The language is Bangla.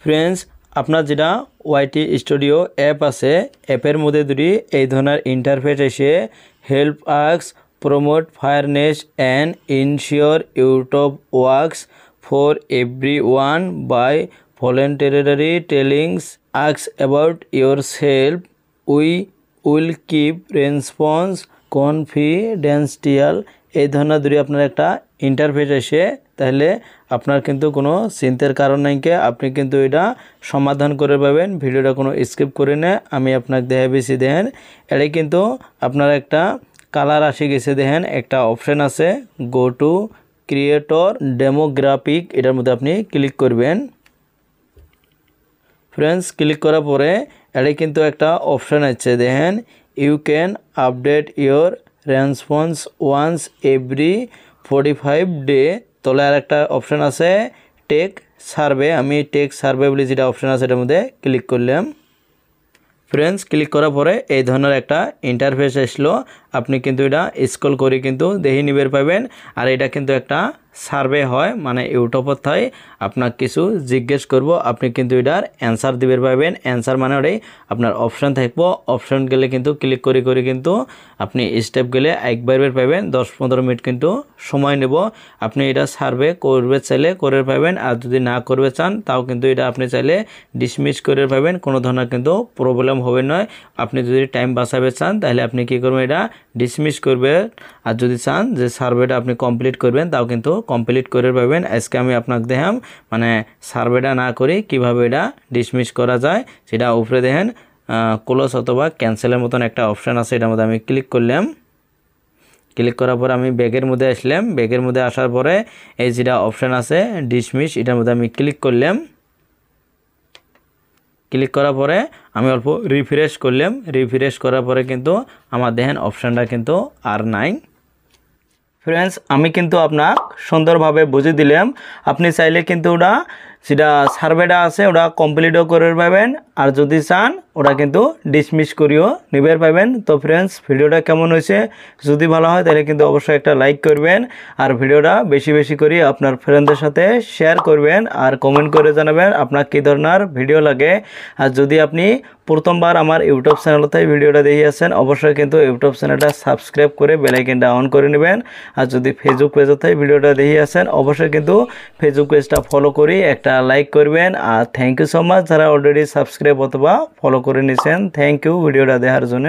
ফ্রেন্ডস আপনার যেটা ওয়াইটি স্টুডিও অ্যাপ আছে অ্যাপের মধ্যে যদি এই ধরনের ইন্টারফেস এসে help us promote fairness and ensure YouTube works for everyone by voluntarily telling us about yourself, we will keep response confidential। এই ধরনের যদি আপনার একটা ইন্টারফেস আসে তাহলে আপনার কিন্তু কোনো চিন্তার কারণ নাই কে আপনি কিন্তু এটা সমাধান করে পাবেন। ভিডিওটা কোনো স্কিপ করে না আমি আপনাকে দেখাবেছি। দেখেন এটাই কিন্তু আপনার একটা কালার আসে গেছে। দেখেন একটা অপশন আছে গো টু ক্রিয়েটর ডেমোগ্রাফিক, এটার মধ্যে আপনি ক্লিক করবেন। ফ্রেন্ডস ক্লিক করার পরে এটাই কিন্তু একটা অপশন আছে। দেখেন you can update your response once every 45 day. তলে আর একটা অপশন আছে টেক সার্ভে, আমি টেক সার্ভে বলে যেটা অপশন আছে এটার মধ্যে ক্লিক করলাম। ফ্রেন্ডস ক্লিক করার পরে এই ধরনের একটা ইন্টারফেস আসলো। আপনি কিন্তু এটা স্ক্রল করে কিন্তু দেখে নিবের পাবেন। আর এটা কিন্তু একটা সার্ভে হয়, মানে ইউটিউবত হয় আপনার কিছু জিজ্ঞেস করব, আপনি কিন্তু এটার অ্যান্সার দিবের পাবেন। অ্যান্সার মানে ওটাই আপনার অপশন থাকবো, অপশন গেলে কিন্তু ক্লিক করে করে কিন্তু আপনি স্টেপ গেলে একবার পাবেন। 10-15 মিনিট কিন্তু সময় নেব। আপনি এটা সার্ভে করবে চাইলে করে পাবেন, আর যদি না করবে চান তাও কিন্তু এটা আপনি চাইলে ডিসমিস করে পাবেন, কোনো ধরনের কিন্তু প্রবলেম হবে নয়। আপনি যদি টাইম বাঁচাবে চান তাহলে আপনি কি করবেন এটা ডিসমিস করবেন, আর যদি চান যে সার্ভেটা আপনি কমপ্লিট করবেন তাও কিন্তু কমপ্লিট করে পাবেন। আজকে আমি আপনাকে দেখাম মানে সার্ভেটা না করে কিভাবে এটা ডিসমিস করা যায় সেটা। উপরে দেখেন ক্লোজ অথবা ক্যান্সেলের মতন একটা অপশান আছে, এটার মধ্যে আমি ক্লিক করলাম। ক্লিক করার পর আমি ব্যাগের মধ্যে আসলাম। ব্যাগের মধ্যে আসার পরে এই যেটা অপশান আছে ডিসমিস, এটার মধ্যে আমি ক্লিক করলাম। ক্লিক করার পরে আমি অল্প রিফ্রেশ করলাম। রিফ্রেশ করার পরে কিন্তু আমার দেখেন অপশানটা কিন্তু আর নাই। ফ্রেন্ডস আমি কিন্তু আপনার সুন্দরভাবে বুঝিয়ে দিলাম। আপনি চাইলে কিন্তু ওটা যেটা সার্ভেটা আছে ওটা কমপ্লিটও করে পাবেন, আর যদি চান ওটা কিন্তু ডিসমিস করিও নিবের পাবেন। তো ফ্রেন্ডস ভিডিওটা কেমন হয়েছে, যদি ভালো হয় তাহলে কিন্তু অবশ্যই একটা লাইক করবেন, আর ভিডিওটা বেশি বেশি করে আপনার ফ্রেন্ডদের সাথে শেয়ার করবেন, আর কমেন্ট করে জানাবেন আপনার কী ধরনের ভিডিও লাগে। আর যদি আপনি প্রথমবার আমার ইউটিউব চ্যানেলতে ভিডিওটা দেখে আসেন অবশ্যই কিন্তু ইউটিউব চ্যানেলটা সাবস্ক্রাইব করে বেল আইকনটা অন করে নেবেন। আর যদি ফেসবুক পেজতে ভিডিওটা দেখে আসেন অবশ্যই কিন্তু ফেসবুক পেজটা ফলো করে একটা লাইক করবেন। আর থ্যাংক ইউ সো মাচ যারা অলরেডি সাবস্ক্রাইব অথবা ফলো করে নিয়েছেন, থ্যাংক ইউ ভিডিওটা দেখার জন্য।